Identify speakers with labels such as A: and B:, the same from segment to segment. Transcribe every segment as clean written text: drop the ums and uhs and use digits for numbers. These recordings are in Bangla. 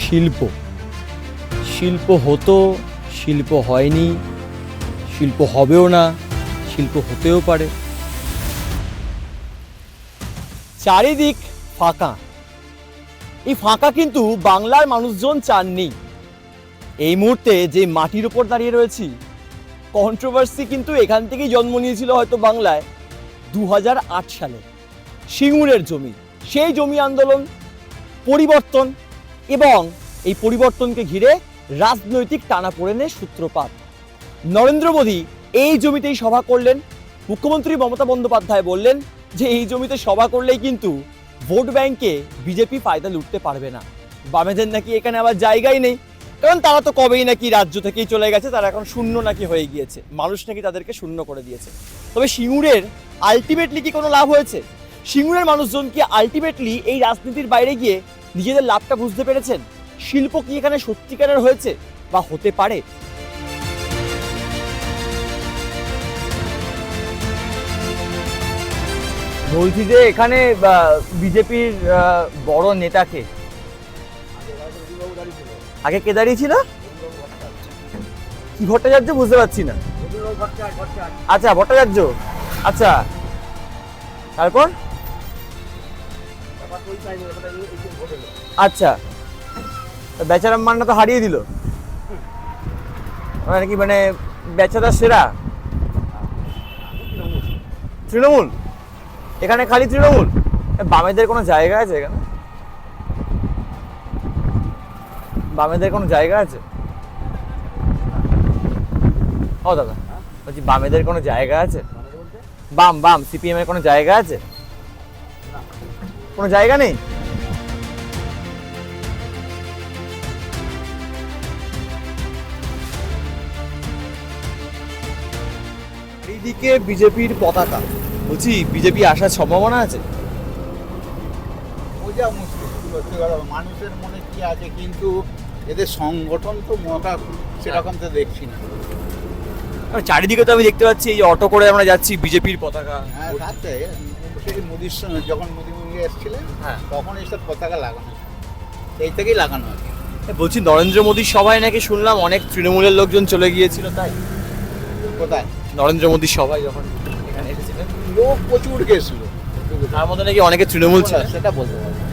A: শিল্প শিল্প হতো, শিল্প হয়নি, শিল্প হবেও না, শিল্প হতেও পারে। চারিদিক ফাঁকা। এই ফাঁকা কিন্তু বাংলার মানুষজন চাননি। এই মুহূর্তে যে মাটির উপর দাঁড়িয়ে রয়েছি, কন্ট্রোভার্সি কিন্তু এখান থেকেই জন্ম নিয়েছিল হয়তো বাংলায় 2008 সালে। সিঙ্গুরের জমি, সেই জমি আন্দোলন, পরিবর্তন এবং এই পরিবর্তনকে ঘিরে রাজনৈতিক টানাপোড়েনের সূত্রপাত। নরেন্দ্র মোদী এই জমিতেই সভা করলেন। মুখ্যমন্ত্রী মমতা বন্দ্যোপাধ্যায় বললেন যে এই জমিতে সভা করলেই কিন্তু ভোট ব্যাংকে বিজেপি ফায়দা লুটতে পারবে না। বামেদের নাকি এখানে আবার জায়গাই নেই, কারণ তারা তো কবেই নাকি রাজ্য থেকেই চলে গেছে, তারা এখন শূন্য নাকি হয়ে গিয়েছে, মানুষ নাকি তাদেরকে শূন্য করে দিয়েছে। তবে সিঙ্গুরের আলটিমেটলি কি কোনো লাভ হয়েছে? সিঙ্গুরের মানুষজন কি আলটিমেটলি এই রাজনীতির বাইরে গিয়ে নিজেদের লাভটা বুঝতে পেরেছেন? শিল্প কি এখানে সত্যিকারের হয়েছে বা হতে পারে? বলছি যে এখানে বিজেপির বড় নেতাকে আগে কে দাঁড়িয়েছিল? কি ভট্টাচার্য? বুঝতে পারছি না। আচ্ছা, ভট্টাচার্য। আচ্ছা, তারপর? আচ্ছা, বেচারাম মান্না তো হারিয়ে দিল, মানে কি, মানে বেচারা সেরা তৃণমূল? এখানে খালি তৃণমূল? বামেদের কোনো জায়গা আছে এখানে? বামেদের কোনো জায়গা আছে? ও দাদা, বলছি বামেদের কোনো জায়গা আছে? বাম সিপিএম এর কোনো জায়গা আছে? কোনো জায়গা নেই? এইদিকে বিজেপির পতাকা, বলছি বিজেপি আসার সম্ভাবনা আছে?
B: বোঝা মুশকিল, সত্যি কথা। মানুষের মনে কি আছে, কিন্তু এদের সংগঠন তো মোটা সেরকম তো দেখছি না।
A: চারিদিকে তো আমি দেখতে পাচ্ছি এই যে অটো করে আমরা যাচ্ছি, বিজেপির পতাকা।
B: হ্যাঁ, তাতে সেই মোদির সঙ্গে যখন মোদি এসেছিলেন,
A: হ্যাঁ,
B: তখন এইসব পতাকা লাগানো, সেই থেকেই লাগানো আর কি।
A: বলছি নরেন্দ্র মোদীর সভায় নাকি শুনলাম অনেক তৃণমূলের লোকজন চলে গিয়েছিল, তাই?
B: কোথায়?
A: নরেন্দ্র মোদীর সভায় যখন এখানে এসেছিলেন,
B: লোক প্রচুর গেছিল,
A: তার মধ্যে নাকি অনেকে তৃণমূল ছিল।
B: সেটা বলতে পারবো না।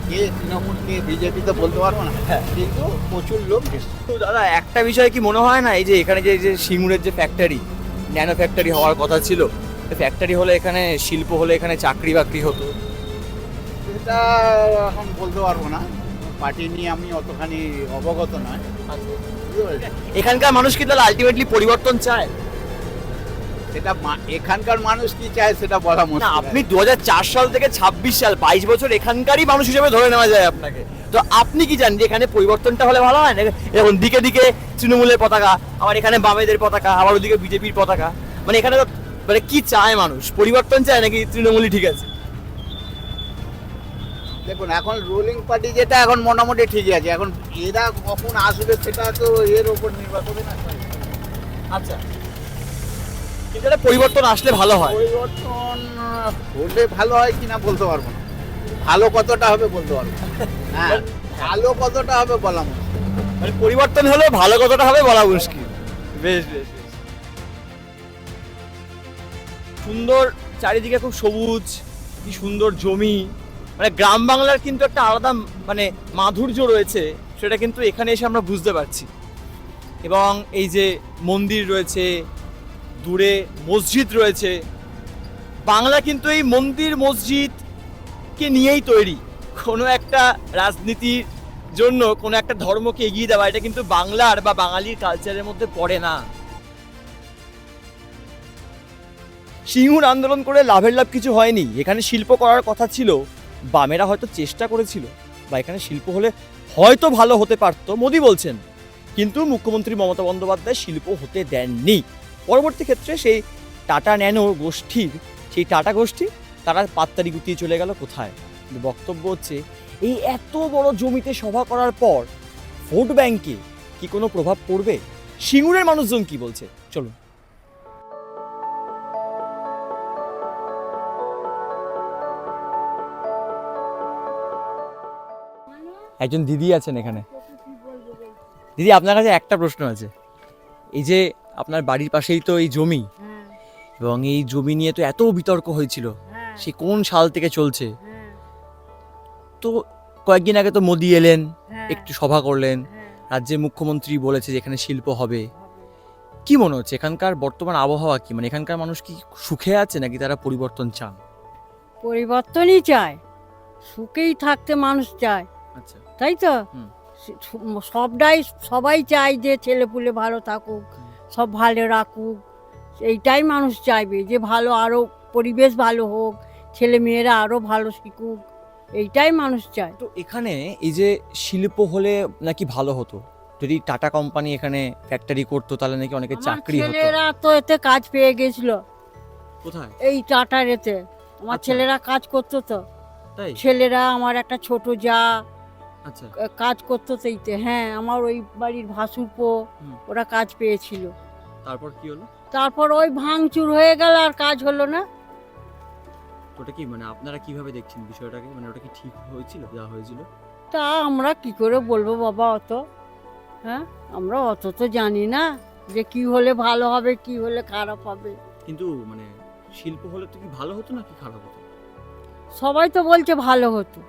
B: কে তৃণমূল কে বিজেপি তো বলতে পারবো না,
A: হ্যাঁ,
B: কিন্তু প্রচুর লোক গেছিল।
A: তো দাদা একটা বিষয় কি মনে হয় না, এই যে এখানে যে সিঙ্গুরের যে ফ্যাক্টরি, ন্যানো ফ্যাক্টরি হওয়ার কথা ছিল, ফ্যাক্টরি হলে এখানে শিল্প হলে এখানে চাকরি বাকরি হতো?
B: এটা এখন বলতে পারবো না, পার্টি নিয়ে আমি অতখানি অবগত নয়। বুঝতে পেরেছি?
A: এখানকার মানুষ কি তাহলে আলটিমেটলি পরিবর্তন চায়?
B: সেটা এখানকার মানুষ কি চায় সেটা বলা
A: না,
B: মুশকিল।
A: আপনি 2004 সাল থেকে 26 সাল, 22 বছর এখানকারই মানুষ হিসেবে ধরে নেওয়া যায় আপনাকে। তো আপনি কি জানেন যে এখানে পরিবর্তনটা হলে ভালো হয় না? এখন দিকে দিকে তৃণমূলের পতাকা, আবার এখানে বামেদের পতাকা, আবার ওদিকে বিজেপির পতাকা, মানে এখানে তো মানে কি চায় মানুষ? পরিবর্তন চায় নাকি তৃণমূলই ঠিক আছে?
B: দেখুন, এখন রুলিং পার্টি যেটা এখন মোটামুটি ঠিকই আছে। এখন এরা কখন আসবে সেটা তো এর উপর নির্ভর করে না।
A: আচ্ছা, কিন্তু এটা পরিবর্তন আসলে ভালো হয়।
B: পরিবর্তন হলে ভালো হয় কিনা বলতে পারবো না। ভালো কতটা হবে বলতে পারবো না। হ্যাঁ, ভালো কতটা হবে বলা মুশকিল।
A: মানে পরিবর্তন হলে ভালো কতটা হবে বলা মুশকিল। বেশ বেশ বেশ সুন্দর, চারিদিকে খুব সবুজ, কি সুন্দর জমি, মানে গ্রাম বাংলার কিন্তু একটা আলাদা মানে মাধুর্য রয়েছে, সেটা কিন্তু এখানে এসে আমরা বুঝতে পারছি। এবং এই যে মন্দির রয়েছে, দূরে মসজিদ রয়েছে, বাংলা কিন্তু এই মন্দির মসজিদকে নিয়েই তৈরি। কোনো একটা রাজনীতির জন্য কোনো একটা ধর্মকে এগিয়ে দেওয়া, এটা কিন্তু বাংলার বা বাঙালির কালচারের মধ্যে পড়ে না। সিঙ্গুর আন্দোলন করে লাভের লাভ কিছু হয়নি। এখানে শিল্প করার কথা ছিল, বামেরা হয়তো চেষ্টা করেছিল, বা এখানে শিল্প হলে হয়তো ভালো হতে পারতো, মোদি বলছেন, কিন্তু মুখ্যমন্ত্রী মমতা বন্দ্যোপাধ্যায় শিল্প হতে দেননি। পরবর্তী ক্ষেত্রে সেই টাটা ন্যানো গোষ্ঠীর, সেই টাটা গোষ্ঠী তারা পাত্তারি গুটিয়ে চলে গেল কোথায়? কিন্তু বক্তব্য হচ্ছে এই এত বড় জমিতে সভা করার পর ভোট ব্যাংকে কি কোনো প্রভাব পড়বে? সিঙ্গুরের মানুষজন কি বলছে চলুন। একজন দিদি আছেন এখানে, দিদি আপনার কাছে একটা প্রশ্ন আছে, এই যে আপনার বাড়ির পাশেই তো এই জমি,
C: হ্যাঁ,
A: এবং এই জমি নিয়ে তো এত বিতর্ক হয়েছিল,
C: হ্যাঁ,
A: সে কোন সাল থেকে চলছে,
C: হ্যাঁ,
A: তো কয়েকদিন আগে তো মোদি এলেন,
C: হ্যাঁ,
A: একটু সভা করলেন,
C: হ্যাঁ,
A: রাজ্যের মুখ্যমন্ত্রী বলেছে যে এখানে শিল্প হবে।
C: হবে।
A: কি মনে হচ্ছে এখানকার বর্তমান আবহাওয়া কি, মানে এখানকার মানুষ কি সুখে আছে নাকি তারা পরিবর্তন চান?
C: পরিবর্তনই চায়, সুখেই থাকতে মানুষ চায়,
A: আচ্ছা,
C: তাই তো?
A: হুম।
C: সবাই চায় যে ছেলেপুলে ভালো থাকুক, সব ভালো রাখুক, এইটাই মানুষ চাইবে, যে ভালো আরো পরিবেশ ভালো হোক, ছেলে মেয়েরা আরো ভালো শিখুক, এইটাই মানুষ চায়।
A: তো এখানে এই যে শিল্প হলে নাকি ভালো হতো, যদি টাটা কোম্পানি এখানে ফ্যাক্টরি করতো তাহলে নাকি অনেকে
C: আমার
A: চাকরি হতো।
C: ছেলেরা তো এতে কাজ পেয়ে গেছিল,
A: কোথায়?
C: এই টাটার এতে আমার
A: আচ্ছা।
C: ছেলেরা কাজ করতো তো,
A: তাই?
C: ছেলেরা আমার একটা ছোট যা
A: আচ্ছা,
C: কাজ করতো তো এইতে, হ্যাঁ আমার ওই বাড়ির ভাসুরপো
A: হুম।
C: ওরা কাজ পেয়েছিল,
A: তারপর কি হলো?
C: তারপর ওই ভাঙচুর হয়ে গেল আর কাজ হলো না।
A: ওটা কি মানে আপনারা কিভাবে দেখছেন বিষয়টাকে, মানে ওটা কি ঠিক হয়েছিল যা হয়েছিল?
C: তা আমরা কি করে বলবো বাবা অত, হ্যাঁ আমরা অত তো জানি না যে কি হলে ভালো হবে কি হলে খারাপ হবে।
A: কিন্তু মানে শিল্প হলে তো কি ভালো হতো নাকি খারাপ হতো?
C: সবাই তো বলছে ভালো হতো,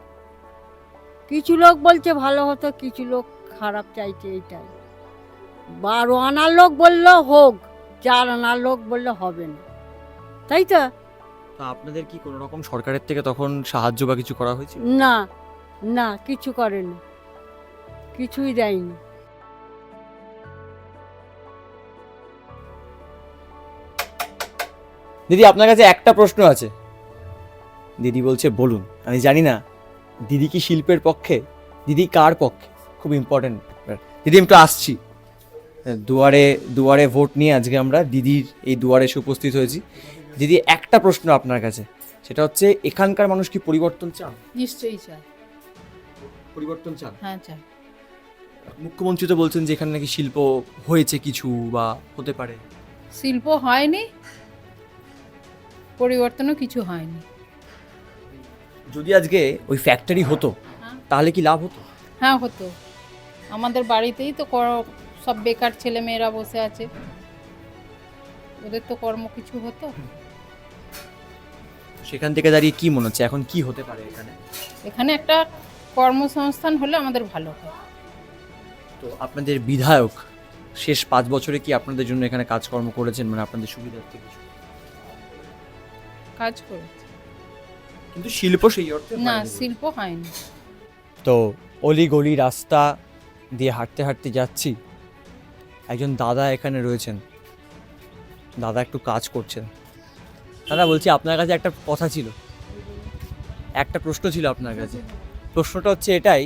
C: কিছু লোক বলছে ভালো হতো, কিছু লোক খারাপ চাইছে, এইটাই। 12 আনার লোক বললো হোক, 4 আনার লোক বললে হবে না, তাই তো?
A: তা আপনাদের কি কোনো রকম সরকারের থেকে তখন সাহায্য বা কিছু করা হয়েছিল?
C: না, না কিছু করেনি, কিছুই দেয়নি।
A: দিদি আপনার কাছে একটা প্রশ্ন আছে। দিদি বলছে বলুন। আমি জানি না দিদি কি শিল্পের পক্ষে, দিদি কার পক্ষে, খুব ইম্পর্টেন্ট। দিদি আমি একটু আসছি, দুয়ারে দুয়ারে ভোট নিয়ে আজকে আমরা দিদির এই দুয়ারে এসে উপস্থিত হয়েছি। দিদি একটা প্রশ্ন আপনার কাছে, সেটা হচ্ছে এখানকার মানুষ কি পরিবর্তন চান?
D: নিশ্চয়ই চাই,
A: পরিবর্তন চান?
D: হ্যাঁ চাই।
A: মুখ্যমন্ত্রী তো বলছেন যে এখানে নাকি শিল্প হয়েছে কিছু বা হতে পারে।
D: শিল্প হয়নি, পরিবর্তনও কিছু হয়নি।
A: যদি আজকে ওই ফ্যাক্টরি হতো
D: হ্যাঁ।
A: তাহলে কি লাভ হতো?
D: হ্যাঁ হতো, আমাদের বাড়িতেই তো সব বেকার ছেলে মেয়েরা বসে আছে, ওদের তো কর্ম কিছু হতো।
A: সেখান থেকে দাঁড়িয়ে কি মনে হচ্ছে এখন কি হতে পারে এখানে?
D: এখানে একটা কর্মসংস্থান হলে আমাদের ভালো হয়।
A: তো আপনাদের বিধায়ক শেষ 5 বছরে কি আপনাদের জন্য এখানে কাজকর্ম করেছেন, মানে আপনাদের সুবিধার্থে কিছু?
D: কাজ করেছে
A: কিন্তু শিল্প সেই অর্থে
D: না,
A: হয়নি।
D: শিল্প হয়নি।
A: তো অলি গলি রাস্তা দিয়ে হাঁটতে হাঁটতে যাচ্ছি, একজন দাদা এখানে রয়েছেন, দাদা একটু কাজ করছেন। দাদা বলছি আপনার কাছে একটা কথা ছিল, একটা প্রশ্ন ছিল আপনার কাছে। প্রশ্নটা হচ্ছে এটাই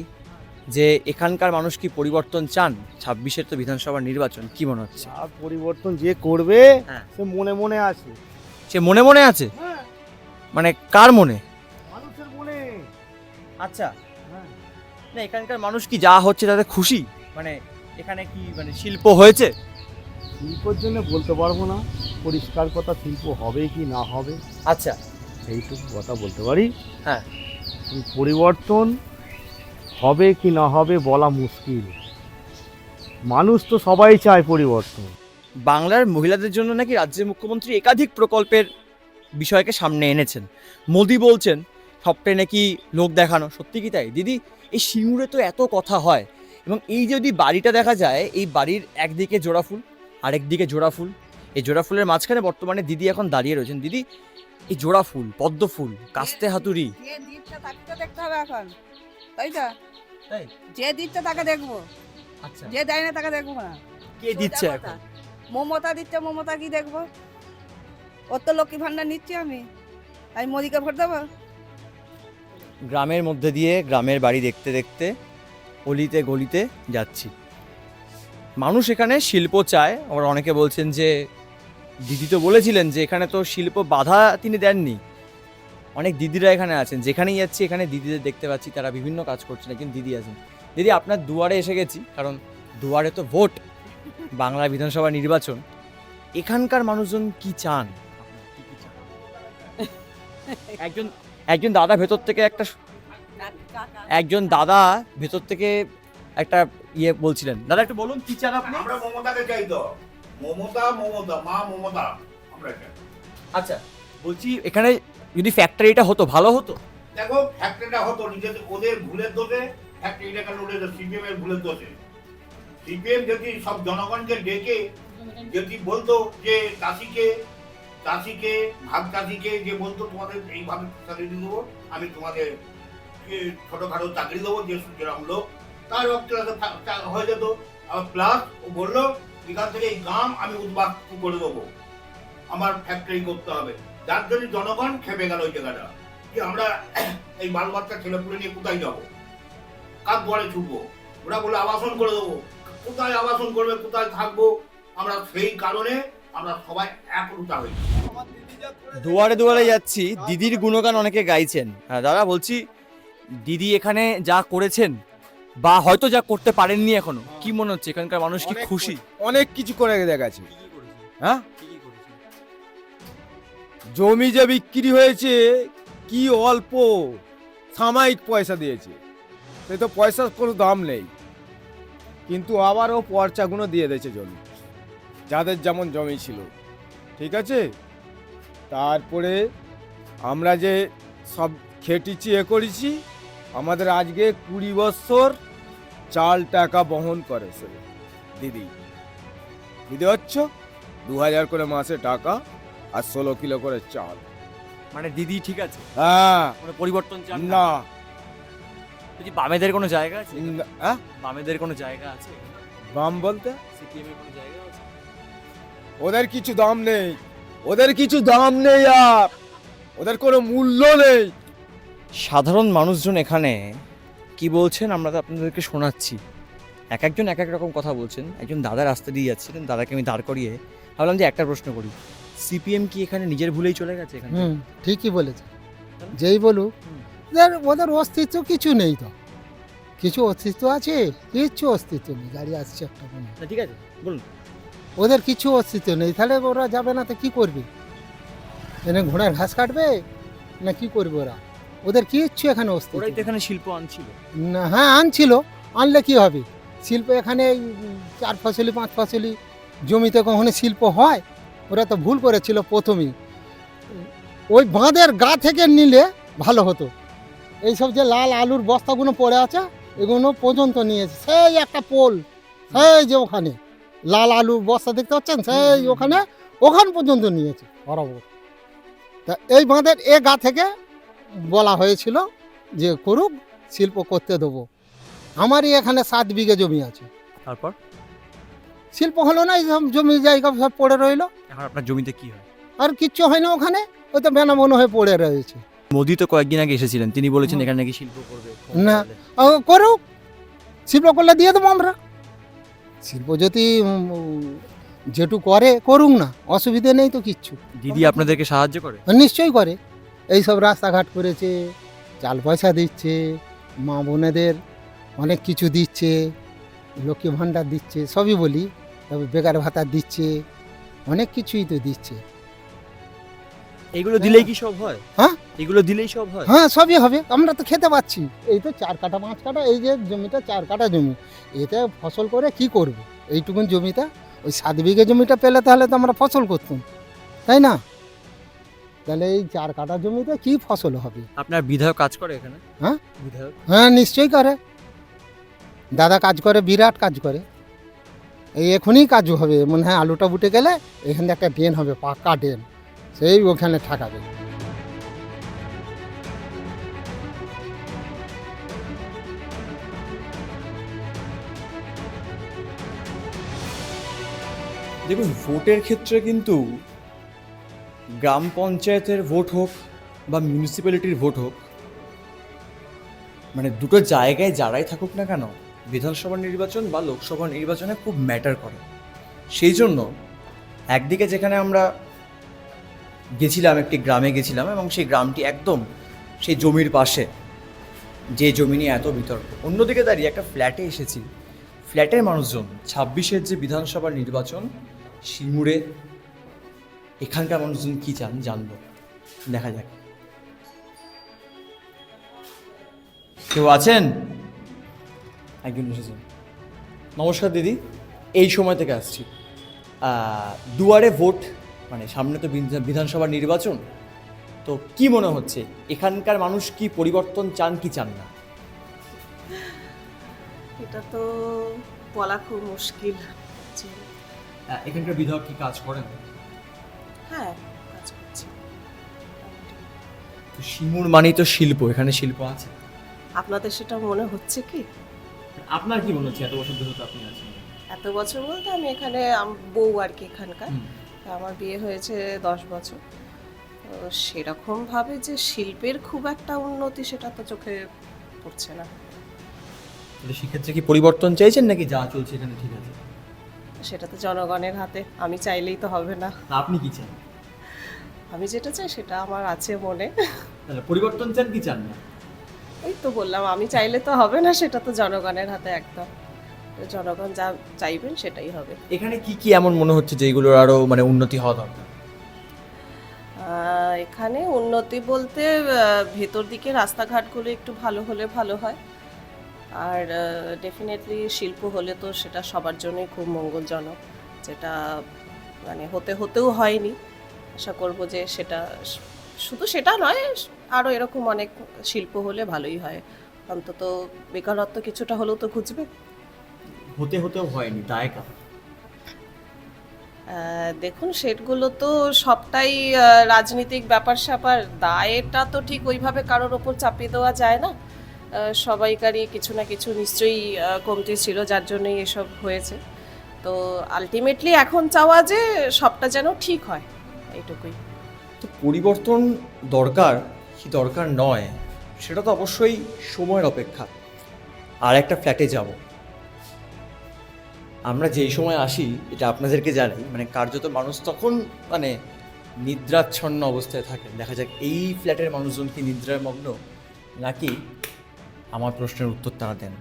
A: যে এখানকার মানুষ কি পরিবর্তন চান? 26-এর তো বিধানসভা নির্বাচন, কি মনে হচ্ছে?
E: আর পরিবর্তন যে করবে
A: হ্যাঁ।
E: সে মনে মনে আছে।
A: সে মনে মনে আছে, মানে কার মনে?
E: মানুষের মনে।
A: আচ্ছা,
E: হ্যাঁ।
A: না এখানকার মানুষ কি যা হচ্ছে তাতে খুশি, মানে এখানে কি মানে শিল্প হয়েছে?
E: শিল্পের জন্য বলতে পারবো না, পরিষ্কার কথা শিল্প হবে কি না হবে
A: আচ্ছা,
E: সেইটুকু কথা বলতে পারি।
A: হ্যাঁ।
E: কিন্তু পরিবর্তন হবে কি না হবে বলা মুশকিল। মানুষ তো সবাই চায় পরিবর্তন।
A: বাংলার মহিলাদের জন্য নাকি রাজ্যের মুখ্যমন্ত্রী একাধিক প্রকল্পের বিষয়কে সামনে এনেছেন। মোদি বলছেন সবটাই নাকি লোক দেখানো, সত্যি কি তাই? দিদি এই সিঙ্গুরে তো এত কথা হয়, এবং এই যদি বাড়িটা দেখা যায়, এই বাড়ির একদিকে জোড়া ফুল আরেক দিকে জোড়া ফুল, এই জোড়া ফুলের মাঝখানে বর্তমানে দিদি এখন দাঁড়িয়ে রয়েছেন। দিদি এই জোড়া ফুল, পদ্ম ফুল, কাস্তে হাতুড়ি,
F: যে দিচ্ছে তাকে তো দেখতে হবে এখন, তাই তো?
A: তাই?
F: যে দিচ্ছে তাকে দেখবো,
A: আচ্ছা,
F: যে দেয় না তাকে দেখবো না।
A: কে দিচ্ছে
F: সোজা
A: এখন?
F: কথা। মমতা দিচ্ছে, মমতা কি দেখবো? ওর তো লক্ষ্মী ভান্ডার নিচ্ছি আমি মোদিকে ভোট দেবো?
A: গ্রামের মধ্যে দিয়ে গ্রামের বাড়ি দেখতে দেখতে অলিতে গলিতে যাচ্ছি। মানুষ এখানে শিল্প চায়। আবার অনেকে বলছেন যে দিদি তো বলেছিলেন যে এখানে তো শিল্প বাধা তিনি দেননি। অনেক দিদিরা এখানে আছেন, যেখানেই যাচ্ছি এখানে দিদিদের দেখতে পাচ্ছি, তারা বিভিন্ন কাজ করছেন, কিন্তু দিদি আছেন। দিদি আপনার দুয়ারে এসে গেছি, কারণ দুয়ারে তো ভোট, বাংলা বিধানসভা নির্বাচন। এখানকার মানুষজন কি চান? একজন একজন দাদা ভেতর থেকে একটা ইয়ে বলছিলেন। দাদা একটু বলুন কি চান আপনি?
G: আমরা মমতাকে চাই তো, মমতা মা মমতা আমরা চাই।
A: আচ্ছা বলছি এখানে যদি ফ্যাক্টরিটা হতো ভালো হতো।
G: দেখো ফ্যাক্টরিটা হতো নিজেদের ওদের ভুলের দোষে, ফ্যাক্টরিটা কেন ওদের সিপিএম এর ভুলের দোষে। সিপিএম যদি সব জনগণকে ডেকে যদি বলতো যে চাষিকে ভাগ চাষিকে যে বলতো তোমাদের এইভাবে স্যালারি দেবো, আমি তোমাদের ছোটখাটো চাকরি দেবো যে যেরকম লোক, তার হয়ে যেত। প্লাস ও বললো এখান থেকে এই গ্রাম আমি উদ্বাস্তু করে দেবো, আমার ফ্যাক্টরি করতে হবে। যার জন্য জনগণ খেপে গেল ওই জায়গাটা, যে আমরা এই বাল বাচ্চা ছেলেপুলে নিয়ে কোথায় যাবো, কার দুয়ারে ছুটবো। ওরা বলে আবাসন করে দেবো, কোথায় আবাসন করবে, কোথায় থাকবো আমরা, সেই কারণে আমরা সবাই একরুতা হই।
A: দুয়ারে দুয়ারে যাচ্ছি, দিদির গুণগান অনেকে গাইছেন। দাদা বলছি দিদি এখানে যা করেছেন বা হয়তো যা করতে পারেননি এখনো, কি মনে হচ্ছে এখানকার মানুষ কি খুশি?
H: অনেক কিছু করে দেখাচ্ছে। হ্যাঁ, জমি যে বিক্রি হয়েছে কি অল্প সাময়িক পয়সা দিয়েছে, সে তো পয়সার কোনো দাম নেই, কিন্তু আবারও পর্চাগুলো দিয়ে দিয়েছে জমি, যাদের যেমন জমি ছিল। ঠিক আছে, তারপরে আমরা যে সব খেটেছি করেছি, আমাদের আজকে 20 বছর চাল টাকা বহন করে সে দিদি হচ্ছে 2000 করে মাসে টাকা আর 16 কিলো করে চাল।
A: মানে দিদি ঠিক আছে,
H: হ্যাঁ,
A: কোনো পরিবর্তন চান
H: না,
A: বলছি বামেদের কোনো জায়গা আছে?
H: হ্যাঁ,
A: বামেদের কোনো জায়গা আছে?
H: বাম বলতে
A: সিপিএম এর কোনো জায়গা আছে?
H: ওদের কিছু দাম নেই, ওদের কিছু দাম নেই, আর ওদের কোনো মূল্য নেই।
A: সাধারণ মানুষজন এখানে কি বলছেন আমরা তো আপনাদেরকে শোনাচ্ছি। এক একজন এক এক রকম কথা বলছেন। একজন দাদা রাস্তা দিয়ে যাচ্ছিলেন, দাদাকে আমি দাঁড় করিয়ে ভাবলাম যে একটা প্রশ্ন করি, সিপিএম কি এখানে নিজের ভুলেই চলে গেছে এখানে?
I: ঠিকই বলেছে, যেই বলুক ওদের অস্তিত্ব কিছু নেই, তো কিছু অস্তিত্ব আছে, কিচ্ছু অস্তিত্ব নেই। গাড়ি আসছে একটা কোনো,
A: ঠিক আছে বলুন।
I: ওদের কিছু অস্তিত্ব নেই, তাহলে ওরা যাবে না তো কি করবে? এনে ঘোড়ার ঘাস কাটবে না কি করবে ওরা? ওদের কিচ্ছু এখানে অস্তিত্ব
A: ওরাই তো
I: নেই।
A: এখানে শিল্প আনছিল।
I: না, হ্যাঁ আনছিল, আনলে কি হবে? শিল্প এখানে 4 ফসলি 5 ফসলি জমিতে কখনো শিল্প হয়? ওরা তো ভুল করেছিল প্রথমেই, ওই বাঁধের গা থেকে নিলে ভালো হতো। এইসব যে লাল আলুর বস্তাগুলো পড়ে আছে এগুলো পর্যন্ত নিয়েছে, সেই একটা পোল, সেই যে ওখানে লাল আলুর বস্তা দেখতে পাচ্ছেন, সেই ওখান পর্যন্ত নিয়েছে বরাবর। তা এই বাঁধের এ গা থেকে বলা হয়েছিল যে করুক, শিল্প করতে দেবো। আমারই এখানে 7 বিঘে জমি আছে,
A: তারপর
I: শিল্প হলো না, এই সব জমি জায়গা সব পড়ে রইলো,
A: এখন আপনার জমিতে কি হয়?
I: আর কিচ্ছু হয় না ওখানে, ওই তো বেনামনো হয়ে পড়ে রয়েছে।
A: মোদি তো কয়েকদিন আগে এসেছিলেন, তিনি বলেছেন এখানে নাকি শিল্প করবে।
I: না, করুক, শিল্প করলে দিয়ে দেবো আমরা। শিল্প যদি যেটু করে করুক না, অসুবিধে নেই তো কিচ্ছু।
A: দিদি আপনাদেরকে সাহায্য করে?
I: নিশ্চয়ই করে, এই সব রাস্তাঘাট করেছে, চাল পয়সা দিচ্ছে, মা বোনেদের অনেক কিছু দিচ্ছে, লক্ষ্মী ভাণ্ডার দিচ্ছে, সবই বলি, তবে বেকার ভাতা দিচ্ছে, অনেক কিছুই তো দিচ্ছে।
A: এগুলো দিলেই কি সব হয়?
I: হ্যাঁ,
A: এগুলো দিলেই সব হয়?
I: হ্যাঁ সবই হবে, আমরা তো খেতে পাচ্ছি। এই তো 4 কাঠা 5 কাঠা, এই যে জমিটা 4 কাঠা জমি, এতে ফসল করে কি করব? এইটুকুন জমিটা, ওই 7 বিঘে জমিটা পেলে তাহলে তো আমরা ফসল করতাম, তাই না? তাহলে এই 4 কাঠা জমিতে কি ফসল হবে?
A: আপনার বিধায়ক কাজ করে এখানে?
I: হ্যাঁ,
A: বিধায়ক
I: হ্যাঁ নিশ্চয়ই করে, দাদা কাজ করে, বিরাট কাজ করে। এই এখনই কাজ হবে মনে হয়, আলুটা বুটে গেলে এখানে একটা ড্রেন হবে, পাকা ড্রেন, সেই ওখানে ঠাকাবে।
A: দেখুন, ভোটের ক্ষেত্রে কিন্তু গ্রাম পঞ্চায়েতের ভোট হোক বা মিউনিসিপ্যালিটির ভোট হোক, মানে দুটো জায়গায় যারাই থাকুক না কেন, বিধানসভা নির্বাচন বা লোকসভা নির্বাচনে খুব ম্যাটার করে। সেই জন্য একদিকে যেখানে আমরা গেছিলাম, একটি গ্রামে গেছিলাম, এবং সেই গ্রামটি একদম সেই জমির পাশে, যে জমি নিয়ে এত বিতর্ক। অন্যদিকে দাঁড়িয়ে একটা ফ্ল্যাটে এসেছি, ফ্ল্যাটের মানুষজন 26-এর যে বিধানসভা নির্বাচন সিঙ্গুরে, এখানকার মানুষজন কি চান জানবো, দেখা যাক। কেউ আছেন? একজন এসেছেন। নমস্কার দিদি, এই সময় থেকে আসছি। দুয়ারে ভোট, মানে সামনে তো বিধানসভা নির্বাচন, তো কি মনে হচ্ছে এখানকার মানুষ কি পরিবর্তন চান কি চান না?
J: এটা তো বলা খুব মুশকিল।
A: এখানকার বিধায়ক কি কাজ করেন?
J: হ্যাঁ, কাজ করছি।
A: তো সিঙ্গুর মানেই তো শিল্প, এখানে শিল্প আছে।
J: আপনাদের সেটা মনে হচ্ছে কি?
A: আপনার কি মনে হচ্ছে এত বছর ধরে তো আপনি আছেন?
J: এত বছর বলতে আমি এখানে বউ আর কি এখানকার। আমার বিয়ে হয়েছে 10 বছর। তো সেরকমভাবে যে শিল্পের খুব একটা উন্নতি সেটা তো চোখে পড়ছে না।
A: তাহলে সেক্ষেত্রে কি পরিবর্তন চাইছেন নাকি যা চলছে এখানে ঠিক আছে?
J: সেটা তো জনগণের হাতে, আমি চাইলেই তো হবে না।
A: আপনি কি চান?
J: আমি যেটা চাই সেটা আমার আছে মনে।
A: তাহলে পরিবর্তন চান কি চান না?
J: এই তো বললাম, আমি চাইলে তো হবে না, সেটা তো জনগণের হাতে একদম। তো জনগণ যা চাইবেন সেটাই হবে।
A: এখানে কি কি এমন মনে হচ্ছে যেগুলোর আরো মানে উন্নতি হওয়া দরকার?
J: এখানে উন্নতি বলতে ভেতর দিকে রাস্তাঘাটগুলো একটু ভালো হলে ভালো হয়। আর ডেফিনেটলি শিল্প হলে তো সেটা সবার জন্যই খুব মঙ্গলজনক, যেটা মানে হতেও হয়নি। আশা করব যে সেটা শুধু সেটা নয়, আরও এরকম অনেক শিল্প হলে ভালোই হয়। অন্তত বেকারত্ব কিছুটা হলেও তো ঘুচবে।
A: হতেও হয়নি, দায় কার?
J: দেখুন, সেটগুলো তো সবটাই রাজনৈতিক ব্যাপার স্যাপার। দায়টা তো ঠিক ওইভাবে কারোর ওপর চাপিয়ে দেওয়া যায় না। সবাইকারই কিছু না কিছু নিশ্চয়ই কমতি ছিল, যার জন্যই এসব হয়েছে। তো আলটিমেটলি এখন চাওয়া যে সবটা যেন ঠিক হয়, এইটুকুই।
A: তো পরিবর্তন দরকার কি দরকার নয় সেটা তো অবশ্যই সময়ের অপেক্ষা। আর একটা ফ্ল্যাটে যাব, আমরা যেই সময় আসি এটা আপনাদেরকে জানাই, মানে কার্যত মানুষ তখন মানে নিদ্রাচ্ছন্ন অবস্থায় থাকে। দেখা যাক এই ফ্ল্যাটের মানুষজন কি নিদ্রায় মগ্ন নাকি আমার প্রশ্নের উত্তর তারা দেন।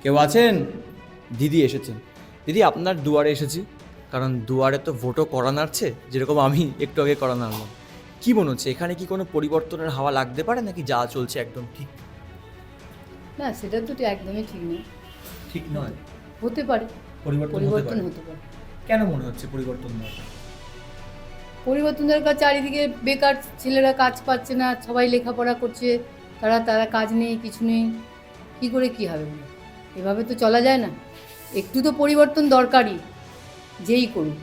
A: কেউ আছেন? দিদি এসেছেন। দিদি, আপনার দুয়ারে এসেছি কারণ দুয়ারে তো ভোটও করা নাড়ছে, যেরকম আমি একটু আগে করা নাড়লাম। কি মনে হচ্ছে এখানে কি কোনো পরিবর্তনের হাওয়া লাগতে পারে নাকি যা চলছে একদম ঠিক?
K: না, সেটা তো একদমই ঠিক নয়।
A: ঠিক নয়?
K: হতে পারে
A: পরিবর্তন
K: হতে পারে।
A: কেন মনে হচ্ছে পরিবর্তন দরকার?
K: পরিবর্তন দরকার, চারিদিকে বেকার ছেলেরা কাজ পাচ্ছে না, সবাই লেখাপড়া করছে, তারা কাজ নেই, কিছু নেই, কি করে কি হবে? এভাবে তো চলা যায় না, একটু তো পরিবর্তন দরকারই, যেই করুন।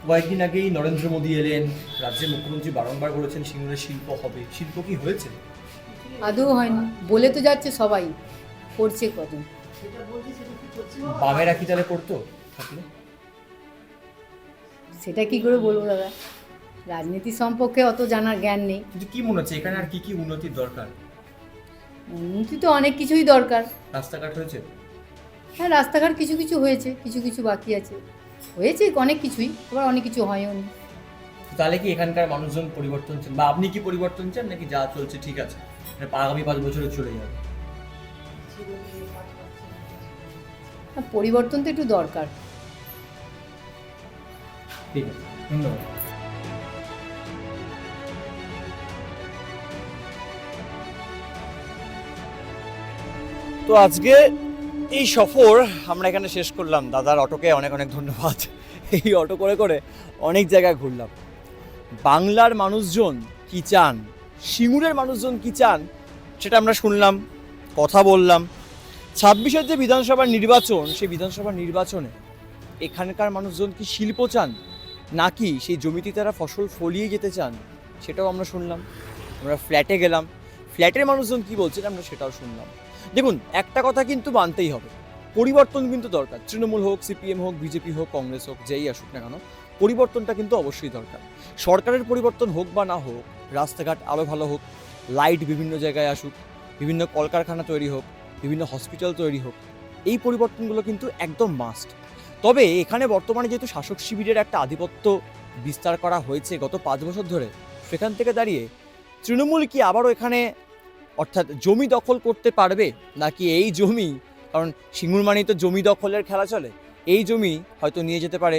A: কয়েকদিন আগেই নরেন্দ্র মোদী এলেন, রাজ্যের মুখ্যমন্ত্রী বারংবার বলেছেন সিঙ্গুরে শিল্প হবে। শিল্প কি হয়েছে?
K: আদৌ হয়নি, বলে তো যাচ্ছে সবাই, করছে কত?
A: বামেরা কি তাহলে করতো থাকলে?
K: সেটা কি করে বলবো দাদা, রাজনীতি সম্পর্কে অত জানার জ্ঞান নেই।
A: কিন্তু কি মনে হচ্ছে এখানে আর কি কি উন্নতির দরকার?
K: উন্নতি তো অনেক কিছুই দরকার।
A: রাস্তাঘাট হয়েছে?
K: হ্যাঁ, রাস্তাঘাট কিছু কিছু হয়েছে, কিছু কিছু বাকি আছে। হয়েছে অনেক কিছুই, আবার অনেক কিছু হয়ও নি।
A: তাহলে কি এখানকার মানুষজন পরিবর্তন চান, বা আপনি কি পরিবর্তন চান নাকি যা চলছে ঠিক আছে, মানে আগামী 5 বছরে চলে যাবে?
K: পরিবর্তন তো একটু দরকার।
A: ঠিক আছে, ধন্যবাদ। তো আজকে এই সফর আমরা এখানে শেষ করলাম। দাদার অটোকে অনেক অনেক ধন্যবাদ। এই অটো করে করে অনেক জায়গায় ঘুরলাম। বাংলার মানুষজন কি চান, সিঙ্গুরের মানুষজন কি চান সেটা আমরা শুনলাম, কথা বললাম। 26-এর যে বিধানসভার নির্বাচন, সেই বিধানসভার নির্বাচনে এখানকার মানুষজন কি শিল্প চান নাকি সেই জমিতে তারা ফসল ফলিয়ে যেতে চান সেটাও আমরা শুনলাম। আমরা ফ্ল্যাটে গেলাম, ফ্ল্যাটের মানুষজন কি বলছেন আমরা সেটাও শুনলাম। দেখুন, একটা কথা কিন্তু মানতেই হবে, পরিবর্তন কিন্তু দরকার। তৃণমূল হোক, সিপিএম হোক, বিজেপি হোক, কংগ্রেস হোক, যেই আসুক না কেন, পরিবর্তনটা কিন্তু অবশ্যই দরকার। সরকারের পরিবর্তন হোক বা না হোক, রাস্তাঘাট আরও ভালো হোক, লাইট বিভিন্ন জায়গায় আসুক, বিভিন্ন কলকারখানা তৈরি হোক, বিভিন্ন হসপিটাল তৈরি হোক, এই পরিবর্তনগুলো কিন্তু একদম মাস্ট। তবে এখানে বর্তমানে যেহেতু শাসক শিবিরের একটা আধিপত্য বিস্তার করা হয়েছে গত 5 বছর ধরে, সেখান থেকে দাঁড়িয়ে তৃণমূল কি আবারও এখানে অর্থাৎ জমি দখল করতে পারবে নাকি এই জমি, কারণ সিঙ্গুর মানেই তো জমি দখলের খেলা চলে, এই জমি হয়তো নিয়ে যেতে পারে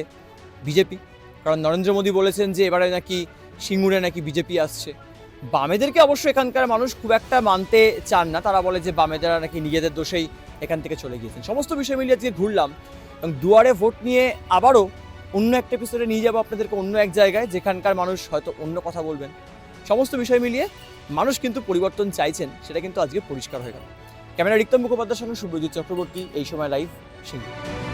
A: বিজেপি। কারণ নরেন্দ্র মোদী বলেছেন যে এবারে নাকি সিঙ্গুরে নাকি বিজেপি আসছে। বামেদেরকে অবশ্য এখানকার মানুষ খুব একটা মানতে চান না, তারা বলে যে বামেদেরা নাকি নিজেদের দোষেই এখান থেকে চলে গিয়েছেন। সমস্ত বিষয় মিলিয়ে আজকে ঘুরলাম এবং দুয়ারে ভোট নিয়ে আবারও অন্য একটা এপিসোডে নিয়ে যাবো আপনাদেরকে অন্য এক জায়গায়, যেখানকার মানুষ হয়তো অন্য কথা বলবেন। সমস্ত বিষয় মিলিয়ে মানুষ কিন্তু পরিবর্তন চাইছেন, সেটা কিন্তু আজকে পরিষ্কার হয়ে গেল। ক্যামেরা রিক্তম মুখোপাধ্যায়ের সঙ্গে শুভজিৎ চক্রবর্তী, এই সময় লাইভ সিঙ্গুর।